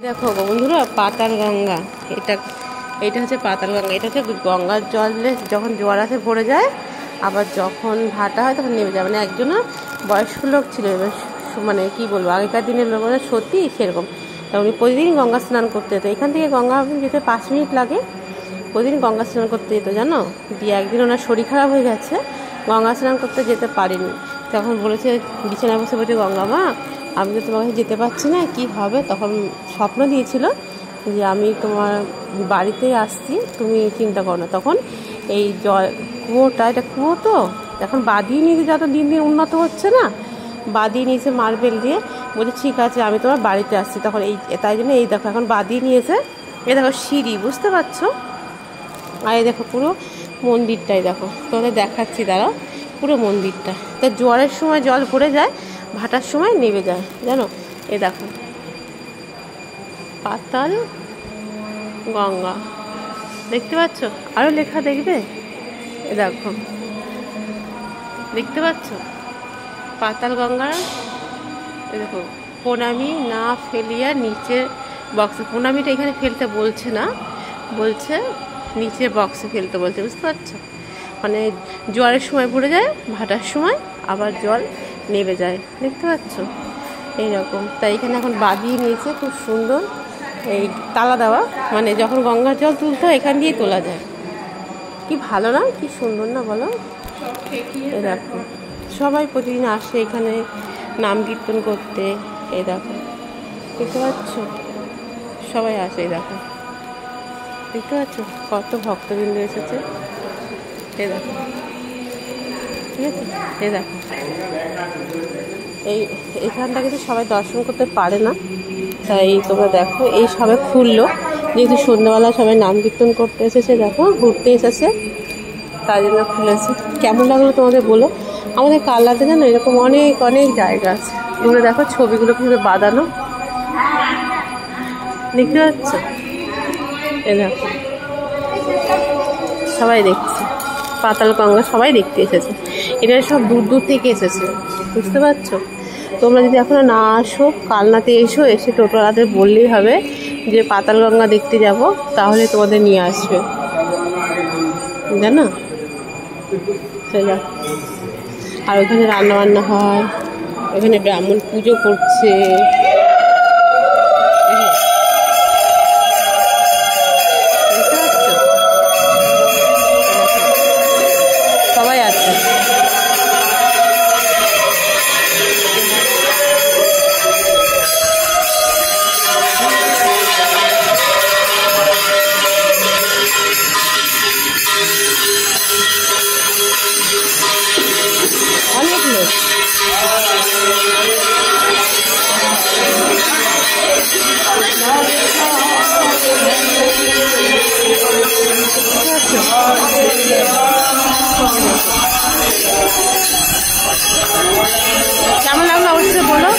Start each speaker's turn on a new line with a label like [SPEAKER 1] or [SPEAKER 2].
[SPEAKER 1] দেখো বন্ধুরা, পাতাল গঙ্গা। এটা এটা হচ্ছে পাতাল গঙ্গা। এটা হচ্ছে গঙ্গার জলে যখন জোয়ার আসে ভরে যায়, আবার যখন ভাটা হয় তখন নেমে যায়। মানে একজন বয়স্ক লোক ছিল, মানে কি বলবো, আগেকার দিনের লোক সত্যি সেরকম। তা উনি প্রতিদিন গঙ্গা স্নান করতে যেত। এখান থেকে গঙ্গা যেতে 5 মিনিট লাগে। প্রতিদিন গঙ্গা স্নান করতে যেত জানো। দিয়ে একদিন ওনার শরীর খারাপ হয়ে গেছে, গঙ্গা স্নান করতে যেতে পারেনি। তখন বলেছে, বিছানায় বসে বলছে, গঙ্গা মা আমি তো তোমার কাছে যেতে পারছি না, কি হবে? তখন স্বপ্ন দিয়েছিল যে আমি তোমার বাড়িতে আসছি, তুমি চিন্তা করো না। তখন এই জল কুয়োটা, এটা কুয়ো তো এখন বাঁধিয়ে নিয়েছে, যত দিন দিন উন্নত হচ্ছে না, বাঁধিয়ে নিয়েছে মার্বেল দিয়ে। বলছে ঠিক আছে আমি তোমার বাড়িতে আসছি। তখন এই তাই জন্য এই দেখো এখন বাঁধিয়ে নিয়েছে। এই দেখো সিঁড়ি, বুঝতে পারছো? আর এই দেখো পুরো মন্দিরটাই দেখো, তোমাদের দেখাচ্ছি দাঁড়াও। পুরো মন্দিরটা তা জোয়ারের সময় জল ভরে যায়, ভাটার সময় নেমে যায় জানো। এ দেখো পাতাল গঙ্গা, দেখতে পাচ্ছ? আরো লেখা দেখবে, এ দেখো, দেখতে পাচ্ছ পাতাল গঙ্গা। এ দেখো, প্রণামী না ফেলিয়া নিচে বক্সে। প্রণামীটা এখানে ফেলতে বলছে না, বলছে নিচে বক্সে ফেলতে বলছে, বুঝতে পারছো? মানে জোয়ারের সময় ভরে যায়, ভাটার সময় আবার জল নেমে যায়, দেখতে পাচ্ছ? এইরকম। তাই এখানে এখন বাঁধিয়ে নিয়েছে, খুব সুন্দর এই তালা দেওয়া। মানে যখন গঙ্গার জল তুলতে হয় এখান দিয়ে তোলা যায়। কি ভালো না, কি সুন্দর না বলো? এই দেখো সবাই প্রতিদিন আসে এখানে নাম কীর্তন করতে। এই দেখো, দেখতে পাচ্ছ? সবাই আসে, এই দেখো, দেখতে পাচ্ছ কত ভক্তবৃন্দ এসেছে। এই দেখো, ঠিক আছে? এই দেখো এইখানটা কিন্তু সবাই দর্শন করতে পারে না, তাই তোমরা দেখো এই সবাই খুললো, যেহেতু সন্ধ্যাবেলা সবাই নাম কীর্তন করতে এসেছে, দেখো ঘুরতে এসেছে, তার জন্য খুলেছে। কেমন লাগলো তোমাদের বলো? আমাদের কাল্লাতে জানো এরকম অনেক অনেক জায়গা আছে, ঘুরে দেখো ছবিগুলো কিভাবে বাঁধানো, দেখতে পাচ্ছ? এই দেখো সবাই দেখছে পাতাল গঙ্গা, সবাই দেখতে এসেছে। এটা সব দূর দূর থেকে এসেছে, বুঝতে পারছো? তোমরা যদি এখনো না আসো, কালনাতে এসো, এসে টোটোওয়ালাদের বললেই হবে যে পাতাল গঙ্গা দেখতে যাব, তাহলে তোমাদের নিয়ে আসবে, জানো? আর ওখানে রান্না বান্না হয়, ওখানে ব্রাহ্মণ পুজো করছে। সবাই আছে। অনেক লোক। কেমন লাগলো অবশ্যই বলো।